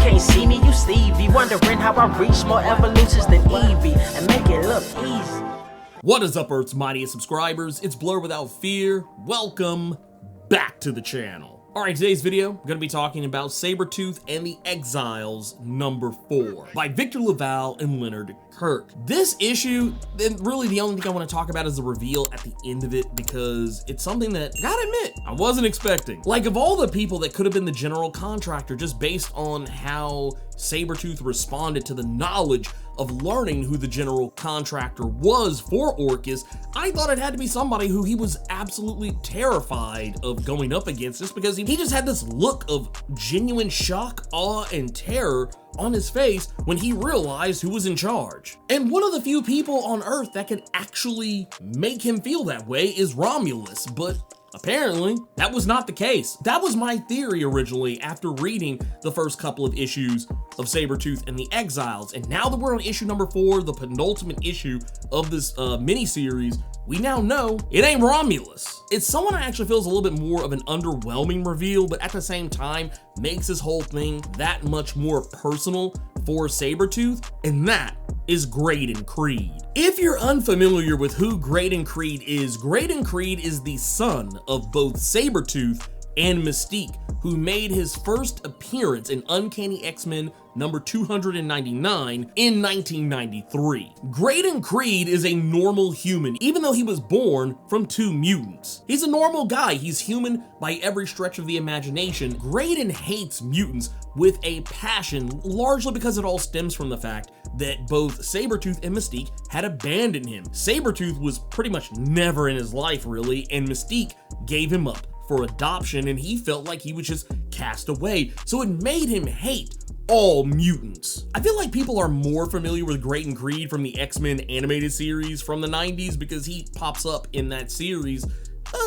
can't see me, you Stevie. Wondering how I reach more evolutions than Eevee and make it look easy. What is up, Earth's mightiest subscribers? It's Blur Without Fear. Welcome back to the channel. Alright, today's video, I'm going to be talking about Sabretooth and the Exiles number 4 by Victor LaValle and Leonard Kirk. This issue, and really the only thing I want to talk about is the reveal at the end of it, because it's something that, I gotta admit, I wasn't expecting. Like, of all the people that could have been the general contractor, just based on how Sabretooth responded to the knowledge of learning who the general contractor was for Orchis, I thought it had to be somebody who he was absolutely terrified of going up against, just because he just had this look of genuine shock, awe, and terror on his face when he realized who was in charge. And one of the few people on Earth that could actually make him feel that way is Romulus, but apparently, that was not the case. That was my theory originally after reading the first couple of issues of Sabretooth and the Exiles. And now that we're on issue number 4, the penultimate issue of this mini-series, we now know it ain't Romulus. It's someone I actually feel is a little bit more of an underwhelming reveal, but at the same time makes this whole thing that much more personal for Sabretooth, and that is Graydon Creed. If you're unfamiliar with who Graydon Creed is the son of both Sabretooth and Mystique, who made his first appearance in Uncanny X-Men number 299 in 1993. Graydon Creed is a normal human, even though he was born from 2 mutants. He's a normal guy. He's human by every stretch of the imagination. Graydon hates mutants with a passion, largely because it all stems from the fact that both Sabretooth and Mystique had abandoned him. Sabretooth was pretty much never in his life, really, and Mystique gave him up for adoption, and he felt like he was just cast away, so it made him hate all mutants. I feel like people are more familiar with Graydon Creed from the X-Men animated series from the 90s because he pops up in that series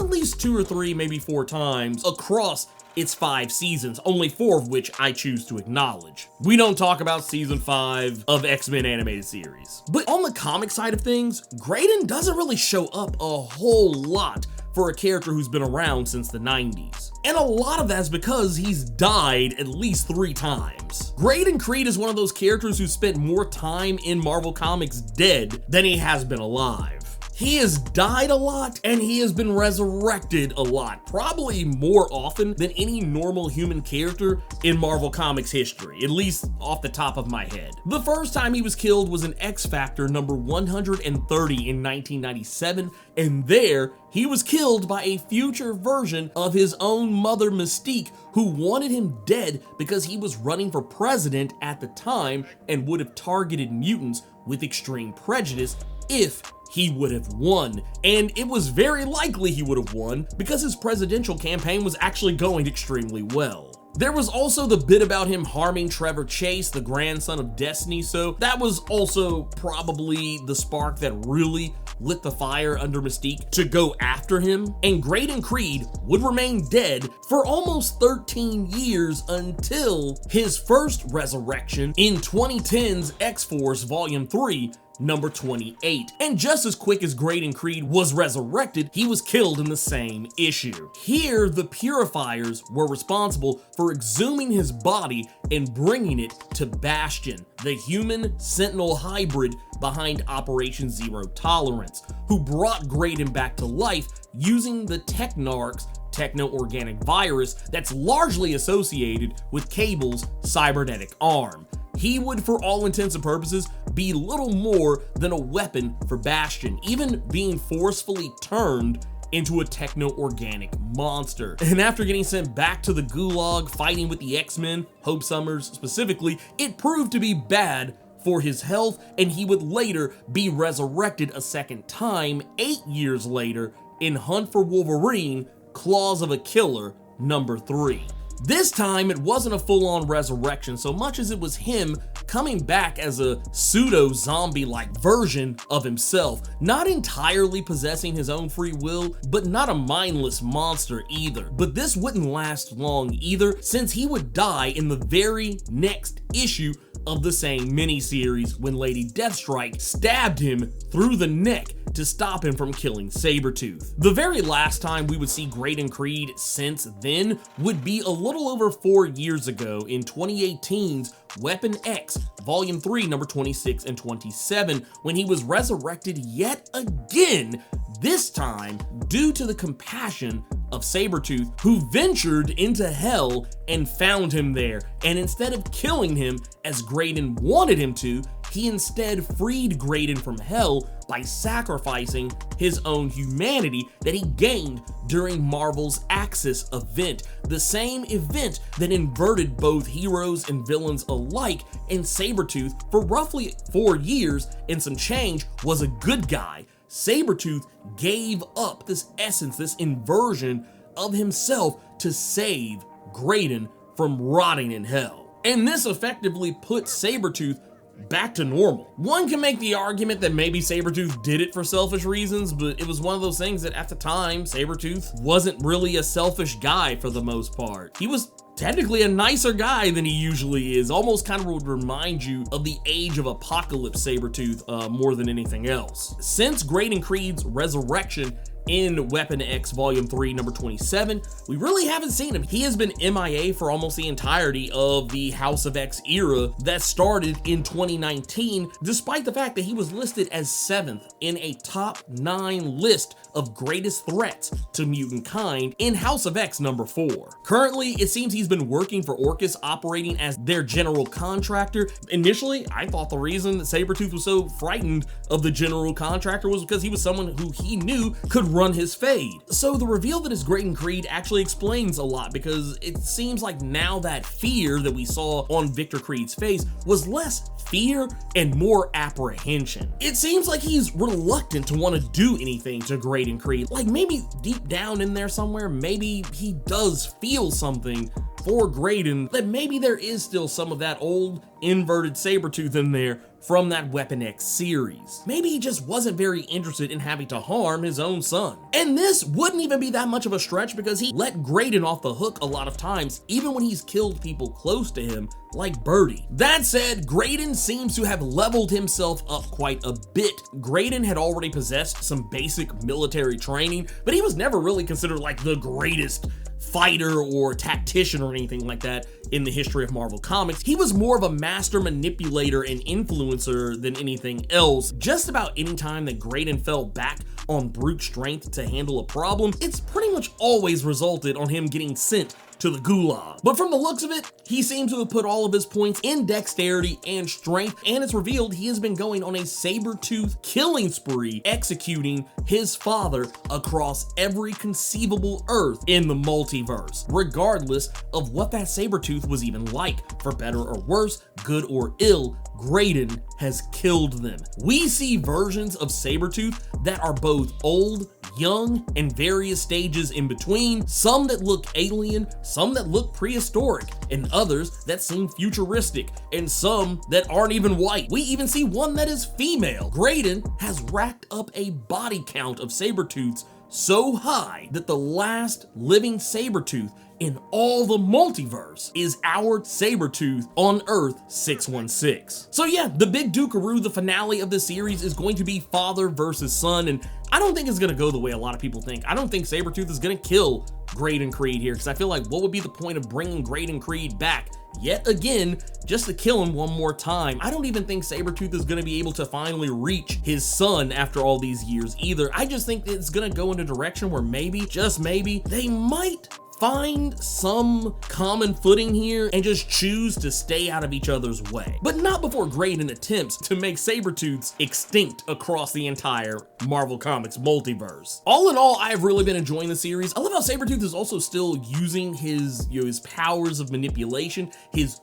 at least 2 or 3, maybe 4 times across its 5 seasons, only 4 of which I choose to acknowledge. We don't talk about season 5 of X-Men animated series. But on the comic side of things, Graydon doesn't really show up a whole lot for a character who's been around since the 90s. And a lot of that's because he's died at least 3 times. Graydon Creed is one of those characters who spent more time in Marvel Comics dead than he has been alive. He has died a lot, and he has been resurrected a lot, probably more often than any normal human character in Marvel Comics history, at least off the top of my head. The first time he was killed was in X-Factor number 130 in 1997, and there, he was killed by a future version of his own mother, Mystique, who wanted him dead because he was running for president at the time and would have targeted mutants with extreme prejudice if he would have won. And it was very likely he would have won because his presidential campaign was actually going extremely well. There was also the bit about him harming Trevor Chase, the grandson of Destiny, so that was also probably the spark that really lit the fire under Mystique to go after him. And Graydon Creed would remain dead for almost 13 years until his first resurrection in 2010's X-Force Volume 3, number 28. And just as quick as Graydon Creed was resurrected, he was killed in the same issue. Here, the Purifiers were responsible for exhuming his body and bringing it to Bastion, the human Sentinel hybrid behind Operation Zero Tolerance, who brought Graydon back to life using the Technarch's techno-organic virus that's largely associated with Cable's cybernetic arm. He would, for all intents and purposes, be little more than a weapon for Bastion, even being forcefully turned into a techno-organic monster. And after getting sent back to the Gulag fighting with the X-Men, Hope Summers specifically, it proved to be bad for his health, and he would later be resurrected a second time 8 years later in Hunt for Wolverine, Claws of a Killer, number 3. This time, it wasn't a full-on resurrection so much as it was him coming back as a pseudo-zombie-like version of himself, not entirely possessing his own free will, but not a mindless monster either. But this wouldn't last long either, since he would die in the very next issue of the same miniseries when Lady Deathstrike stabbed him through the neck to stop him from killing Sabretooth. The very last time we would see Graydon Creed since then would be a little over 4 years ago in 2018's Weapon X, Volume 3, number 26 and 27, when he was resurrected yet again, this time due to the compassion of Sabretooth, who ventured into hell and found him there, and instead of killing him as Graydon wanted him to, he instead freed Graydon from hell by sacrificing his own humanity that he gained during Marvel's Axis event, the same event that inverted both heroes and villains alike, and Sabretooth, for roughly 4 years and some change, was a good guy. Sabretooth gave up this essence, this inversion of himself to save Graydon from rotting in hell. And this effectively put Sabretooth back to normal. One can make the argument that maybe Sabretooth did it for selfish reasons, but it was one of those things that at the time, Sabretooth wasn't really a selfish guy for the most part. He was technically a nicer guy than he usually is. Almost kind of would remind you of the Age of Apocalypse Sabretooth more than anything else. Since Graydon Creed's resurrection in Weapon X Volume 3, number 27, we really haven't seen him. He has been MIA for almost the entirety of the House of X era that started in 2019, despite the fact that he was listed as 7th in a top 9 list of greatest threats to mutant kind in House of X number 4. Currently, it seems he's been working for Orchis, operating as their general contractor. Initially, I thought the reason that Sabretooth was so frightened of the general contractor was because he was someone who he knew could run his fade. So the reveal that it's Graydon Creed actually explains a lot, because it seems like now that fear that we saw on Victor Creed's face was less fear and more apprehension. It seems like he's reluctant to want to do anything to Graydon Creed. Like maybe deep down in there somewhere, maybe he does feel something for Graydon, that maybe there is still some of that old inverted Sabretooth in there from that Weapon X series. Maybe he just wasn't very interested in having to harm his own son. And this wouldn't even be that much of a stretch, because he let Graydon off the hook a lot of times, even when he's killed people close to him, like Birdie. That said, Graydon seems to have leveled himself up quite a bit. Graydon had already possessed some basic military training, but he was never really considered like the greatest fighter or tactician or anything like that in the history of Marvel Comics. He was more of a master manipulator and influencer than anything else. Just about any time that Graydon fell back on brute strength to handle a problem, it's pretty much always resulted on him getting sent to the gulag. But from the looks of it, he seems to have put all of his points in dexterity and strength, and it's revealed he has been going on a Sabretooth killing spree, executing his father across every conceivable Earth in the multiverse, regardless of what that Sabretooth was even like. For better or worse, good or ill, Graydon has killed them. We see versions of Sabretooth that are both old, young, and various stages in between, some that look alien, some that look prehistoric, and others that seem futuristic, and some that aren't even white. We even see one that is female. Graydon has racked up a body count of Sabretooths so high that the last living Sabretooth in all the multiverse is our Sabretooth on Earth 616. So yeah, the big Dukaroo, the finale of the series, is going to be father versus son, and I don't think it's gonna go the way a lot of people think. I don't think Sabretooth is gonna kill Graydon Creed here, because I feel like what would be the point of bringing Graydon Creed back yet again just to kill him one more time? I don't even think Sabretooth is gonna be able to finally reach his son after all these years either. I just think it's gonna go in a direction where maybe, just maybe, they might find some common footing here and just choose to stay out of each other's way. But not before Graydon attempts to make Sabretooths extinct across the entire Marvel Comics multiverse. All in all, I've really been enjoying the series. I love how Sabretooth is also still using his, his powers of manipulation, his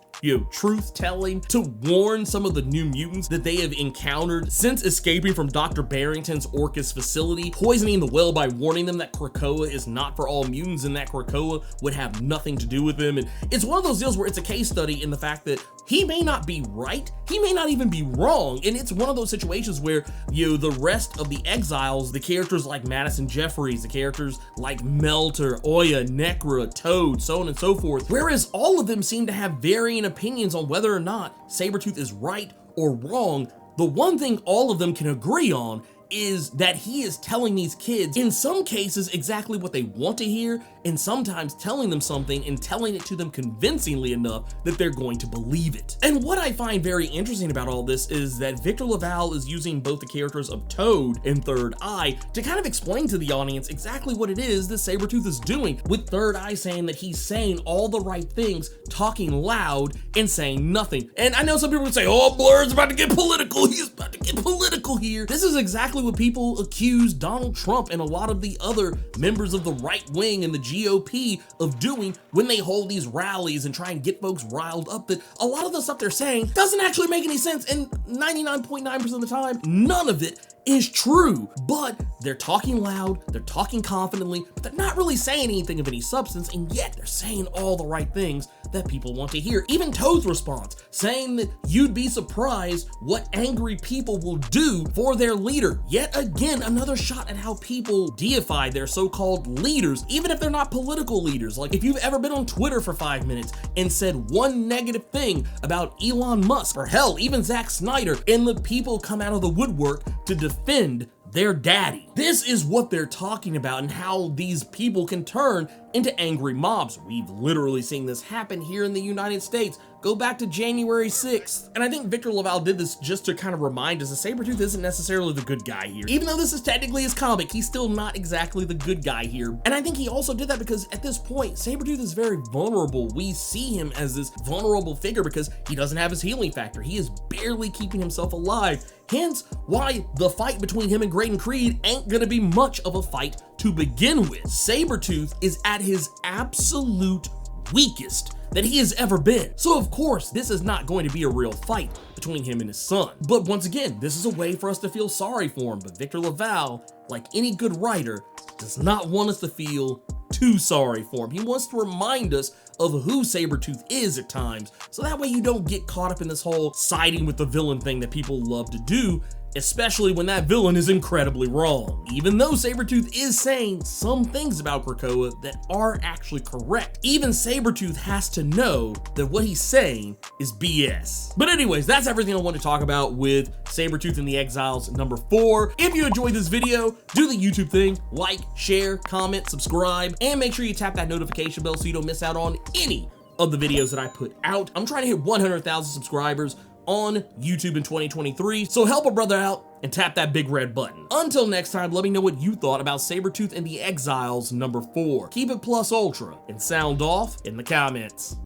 truth telling, to warn some of the new mutants that they have encountered since escaping from Dr. Barrington's Orchis facility, poisoning the well by warning them that Krakoa is not for all mutants and that Krakoa would have nothing to do with them. And it's one of those deals where it's a case study in the fact that he may not be right, he may not even be wrong, and it's one of those situations where, the rest of the Exiles, the characters like Madison Jeffries, the characters like Melter, Oya, Necra, Toad, so on and so forth, whereas all of them seem to have varying opinions on whether or not Sabretooth is right or wrong, the one thing all of them can agree on is that he is telling these kids, in some cases, exactly what they want to hear, and sometimes telling them something and telling it to them convincingly enough that they're going to believe it. And what I find very interesting about all this is that Victor LaValle is using both the characters of Toad and Third Eye to kind of explain to the audience exactly what it is that Sabretooth is doing, with Third Eye saying that he's saying all the right things, talking loud, and saying nothing. And I know some people would say, oh, Blur's about to get political, he's about to get political here. This is exactly what people accuse Donald Trump and a lot of the other members of the right wing and the GOP of doing when they hold these rallies and try and get folks riled up, that a lot of the stuff they're saying doesn't actually make any sense, and 99.9% of the time, none of it is true. But they're talking loud, they're talking confidently, but they're not really saying anything of any substance, and yet they're saying all the right things that people want to hear. Even Toad's response, saying that you'd be surprised what angry people will do for their leader. Yet again, another shot at how people deify their so-called leaders, even if they're not political leaders. Like, if you've ever been on Twitter for 5 minutes and said one negative thing about Elon Musk, or hell, even Zack Snyder, and the people come out of the woodwork to defend their daddy. This is what they're talking about, and how these people can turn into angry mobs. We've literally seen this happen here in the United States. Go back to January 6th. And I think Victor LaValle did this just to kind of remind us that Sabretooth isn't necessarily the good guy here. Even though this is technically his comic, he's still not exactly the good guy here. And I think he also did that because at this point, Sabretooth is very vulnerable. We see him as this vulnerable figure because he doesn't have his healing factor. He is barely keeping himself alive. Hence why the fight between him and Graydon Creed ain't gonna be much of a fight to begin with. Sabretooth is at his absolute weakest that he has ever been. So of course, this is not going to be a real fight between him and his son. But once again, this is a way for us to feel sorry for him. But Victor LaValle, like any good writer, does not want us to feel too sorry for him. He wants to remind us of who Sabretooth is at times, so that way you don't get caught up in this whole siding with the villain thing that people love to do, especially when that villain is incredibly wrong. Even though Sabretooth is saying some things about Krakoa that are actually correct, even Sabretooth has to know that what he's saying is BS. But anyways, that's everything I want to talk about with Sabretooth and the Exiles number 4. If you enjoyed this video, do the YouTube thing, like, share, comment, subscribe, and make sure you tap that notification bell so you don't miss out on any of the videos that I put out. I'm trying to hit 100,000 subscribers on YouTube in 2023, so help a brother out and tap that big red button. Until next time, let me know what you thought about Sabretooth and the Exiles number 4. Keep it plus ultra and sound off in the comments.